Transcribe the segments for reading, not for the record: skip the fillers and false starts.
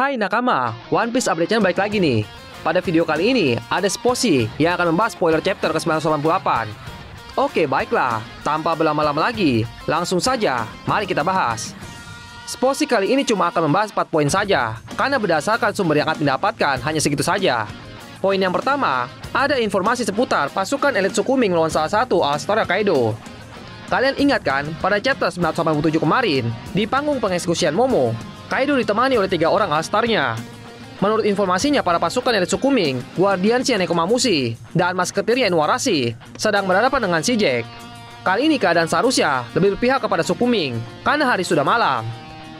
Hai nakama, One Piece Update Channel balik lagi nih. Pada video kali ini, ada Sposi yang akan membahas spoiler chapter ke-988. Oke, baiklah, tanpa berlama-lama lagi, langsung saja, mari kita bahas. Sposi kali ini cuma akan membahas 4 poin saja, karena berdasarkan sumber yang akan didapatkan hanya segitu saja. Poin yang pertama, ada informasi seputar pasukan elit Sukuming melawan salah satu All-Star Kaido. Kalian ingat kan, pada chapter 987 kemarin, di panggung pengeksekusian Momo, Kaido ditemani oleh 3 orang All-Star-nya. Menurut informasinya, para pasukan elit Sukuming, Guardiansnya Nekomamushi, dan Masketirnya Inuarashi sedang berhadapan dengan si Jack. Kali ini keadaan seharusnya lebih berpihak kepada Sukuming, karena hari sudah malam.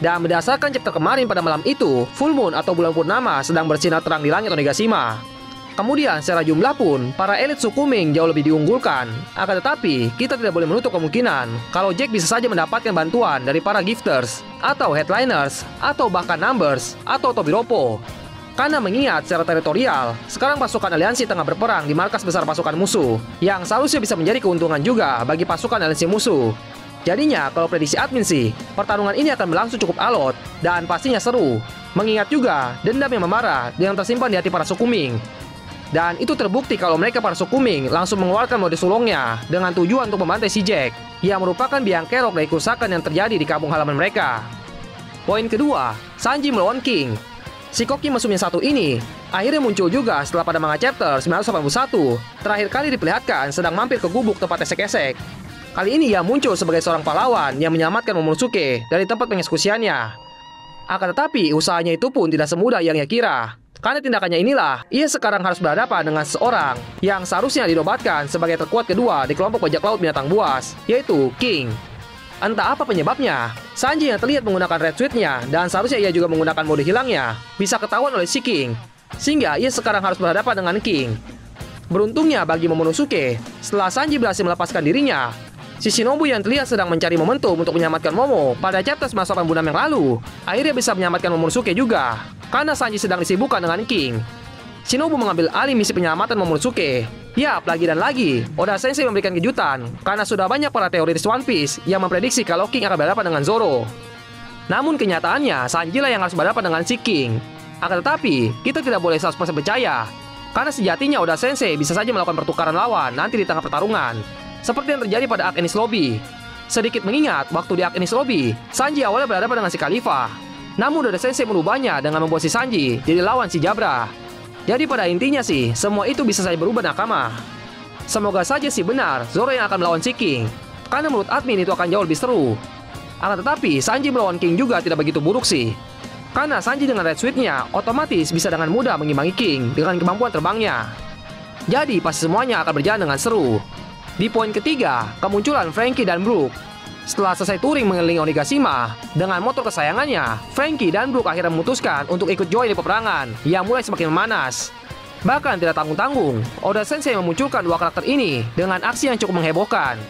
Dan berdasarkan chapter kemarin pada malam itu, Full Moon atau bulan purnama sedang bersinar terang di langit Onigashima. Kemudian secara jumlah pun, para elit Sukuming jauh lebih diunggulkan. Akan tetapi, kita tidak boleh menutup kemungkinan kalau Jack bisa saja mendapatkan bantuan dari para gifters, atau headliners, atau bahkan numbers, atau Tobiropo. Karena mengingat secara teritorial, sekarang pasukan aliansi tengah berperang di markas besar pasukan musuh, yang seharusnya bisa menjadi keuntungan juga bagi pasukan aliansi musuh. Jadinya, kalau prediksi admin sih, pertarungan ini akan berlangsung cukup alot, dan pastinya seru. Mengingat juga, dendam yang memarah yang tersimpan di hati para Sukuming. Dan itu terbukti kalau mereka para Sukuming langsung mengeluarkan mode sulungnya dengan tujuan untuk membantai si Jack, yang merupakan biang kerok dari kerusakan yang terjadi di kampung halaman mereka. Poin kedua, Sanji melawan King. Si koki mesum yang satu ini akhirnya muncul juga setelah pada manga chapter 981 terakhir kali diperlihatkan sedang mampir ke gubuk tempat esek-esek. Kali ini ia muncul sebagai seorang pahlawan yang menyelamatkan Momonosuke dari tempat pengeksekusiannya. Akan tetapi usahanya itu pun tidak semudah yang ia kira. Karena tindakannya inilah, ia sekarang harus berhadapan dengan seorang yang seharusnya dinobatkan sebagai terkuat kedua di kelompok bajak laut binatang buas, yaitu King. Entah apa penyebabnya, Sanji yang terlihat menggunakan red suit-nya dan seharusnya ia juga menggunakan mode hilangnya, bisa ketahuan oleh si King, sehingga ia sekarang harus berhadapan dengan King. Beruntungnya bagi Momonosuke, setelah Sanji berhasil melepaskan dirinya, si Shinobu yang terlihat sedang mencari momentum untuk menyelamatkan Momo pada chapter 986 yang lalu, akhirnya bisa menyelamatkan Momonosuke juga. Karena Sanji sedang disibukkan dengan King, Shinobu mengambil alih misi penyelamatan Momonosuke. Yap, lagi dan lagi, Oda Sensei memberikan kejutan karena sudah banyak para teoritis One Piece yang memprediksi kalau King akan berhadapan dengan Zoro. Namun kenyataannya, Sanji lah yang harus berhadapan dengan si King. Akan tetapi, kita tidak boleh 100% percaya, karena sejatinya Oda Sensei bisa saja melakukan pertukaran lawan nanti di tengah pertarungan, seperti yang terjadi pada Arc Enies Lobby. Sedikit mengingat, waktu di Arc Enies Lobby, Sanji awalnya berhadapan dengan si Khalifah. Namun Oda Sensei merubahnya dengan membuat si Sanji jadi lawan si Jabra. Jadi pada intinya sih, semua itu bisa saja berubah nakama. Semoga saja sih benar Zoro yang akan melawan si King, karena menurut admin itu akan jauh lebih seru. Akan tetapi Sanji melawan King juga tidak begitu buruk sih, karena Sanji dengan red suit-nya otomatis bisa dengan mudah mengimbangi King dengan kemampuan terbangnya. Jadi pasti semuanya akan berjalan dengan seru. Di poin ketiga, kemunculan Franky dan Brook. Setelah selesai touring mengelilingi Onigashima dengan motor kesayangannya, Franky dan Brook akhirnya memutuskan untuk ikut join di peperangan yang mulai semakin memanas. Bahkan tidak tanggung-tanggung, Oda Sensei memunculkan 2 karakter ini dengan aksi yang cukup menghebohkan.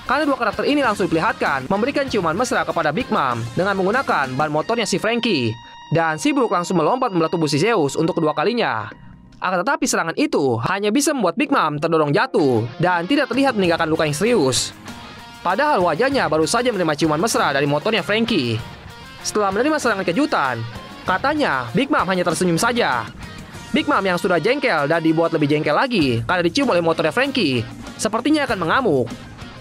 Karena 2 karakter ini langsung diperlihatkan memberikan ciuman mesra kepada Big Mom dengan menggunakan ban motornya si Franky. Dan si Brook langsung melompat membelah tubuh si Zeus untuk kedua kalinya. Akan tetapi serangan itu hanya bisa membuat Big Mom terdorong jatuh dan tidak terlihat meninggalkan luka yang serius. Padahal wajahnya baru saja menerima ciuman mesra dari motornya Franky. Setelah menerima serangan kejutan, katanya Big Mom hanya tersenyum saja. Big Mom yang sudah jengkel dan dibuat lebih jengkel lagi karena dicium oleh motornya Franky, sepertinya akan mengamuk.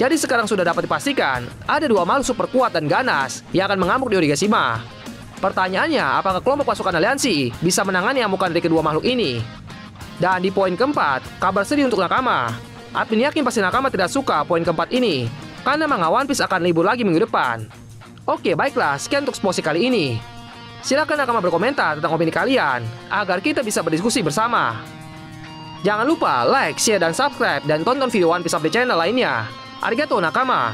Jadi sekarang sudah dapat dipastikan ada 2 makhluk super kuat dan ganas yang akan mengamuk di Onigashima. Pertanyaannya, apakah kelompok pasukan aliansi bisa menangani amukan dari kedua makhluk ini? Dan di poin keempat, kabar sedih untuk nakama. Admin yakin pasti nakama tidak suka poin keempat ini, karena manga One Piece akan libur lagi minggu depan. Oke, baiklah, sekian untuk Sposi kali ini. Silakan nakama berkomentar tentang opini kalian, agar kita bisa berdiskusi bersama. Jangan lupa like, share, dan subscribe, dan tonton video One Piece Update Channel lainnya. Arigatou nakama.